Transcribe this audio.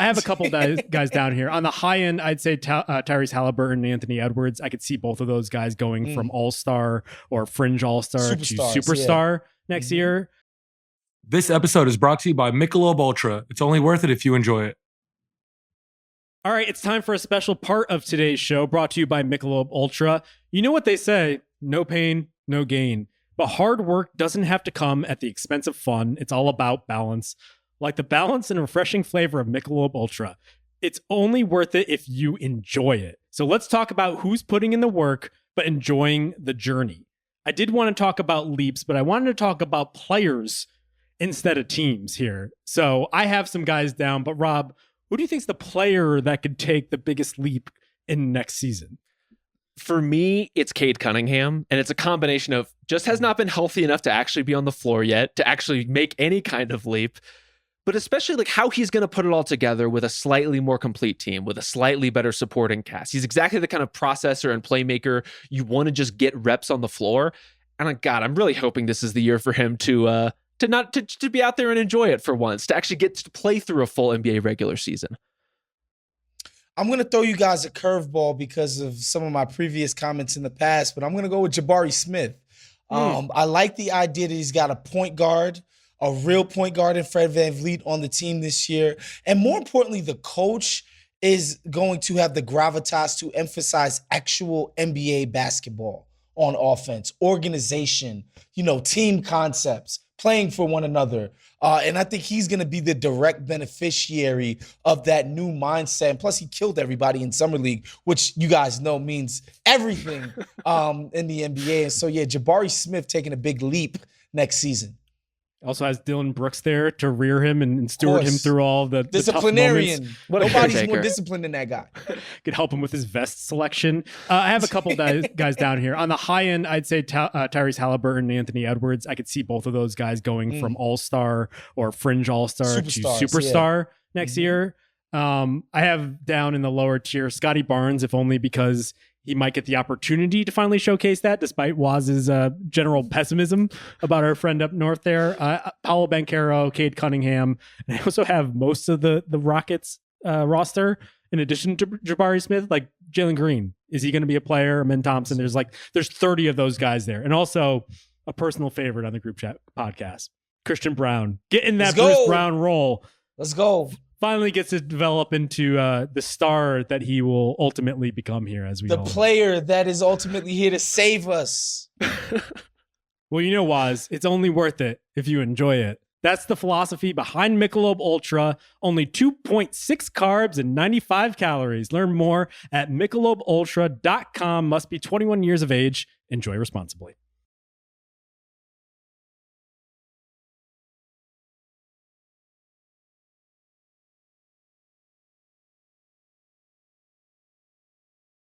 have a couple guys down here. On the high end, I'd say Tyrese Halliburton and Anthony Edwards. I could see both of those guys going from all-star or fringe all-star to superstar next year. This episode is brought to you by Michelob Ultra. It's only worth it if you enjoy it. All right, it's time for a special part of today's show brought to you by Michelob Ultra. You know what they say, no pain, no gain. But hard work doesn't have to come at the expense of fun. It's all about balance. Like the balance and refreshing flavor of Michelob Ultra. It's only worth it if you enjoy it. So let's talk about who's putting in the work, but enjoying the journey. I did want to talk about leaps, but I wanted to talk about players instead of teams here. So I have some guys down, but Rob, who do you think is the player that could take the biggest leap in next season? For me, it's Cade Cunningham, and it's a combination of just has not been healthy enough to actually be on the floor yet, to actually make any kind of leap, but especially like how he's going to put it all together with a slightly more complete team, with a slightly better supporting cast. He's exactly the kind of processor and playmaker you want to just get reps on the floor. And God, I'm really hoping this is the year for him to be out there and enjoy it for once, to actually get to play through a full NBA regular season. I'm going to throw you guys a curveball because of some of my previous comments in the past, but I'm going to go with Jabari Smith. I like the idea that he's got a point guard, a real point guard in Fred VanVleet on the team this year. And more importantly, the coach is going to have the gravitas to emphasize actual NBA basketball on offense, organization, team concepts, playing for one another. And I think he's going to be the direct beneficiary of that new mindset. And plus, he killed everybody in Summer League, which you guys know means everything in the NBA. And so, Jabari Smith taking a big leap next season. Also has Dylan Brooks there to rear him and steward him through all the disciplinarian. The tough moments. Nobody's more disciplined than that guy. Could help him with his vest selection. I have a couple guys down here. On the high end, I'd say Tyrese Halliburton and Anthony Edwards. I could see both of those guys going from all-star or fringe all-star to superstar next year. I have down in the lower tier Scotty Barnes, if only because he might get the opportunity to finally showcase that, despite Waz's general pessimism about our friend up north there. Paolo Banchero, Cade Cunningham. And I also have most of the Rockets roster, in addition to Jabari Smith, like Jalen Green. Is he going to be a player? Amen Thompson. There's 30 of those guys there. And also a personal favorite on the group chat podcast, Christian Brown. Get in that Bruce Brown role. Let's go. Finally gets to develop into the star that he will ultimately become here, as we know. The player that is ultimately here to save us. Well, Waz, it's only worth it if you enjoy it. That's the philosophy behind Michelob Ultra. Only 2.6 carbs and 95 calories. Learn more at michelobultra.com. Must be 21 years of age. Enjoy responsibly.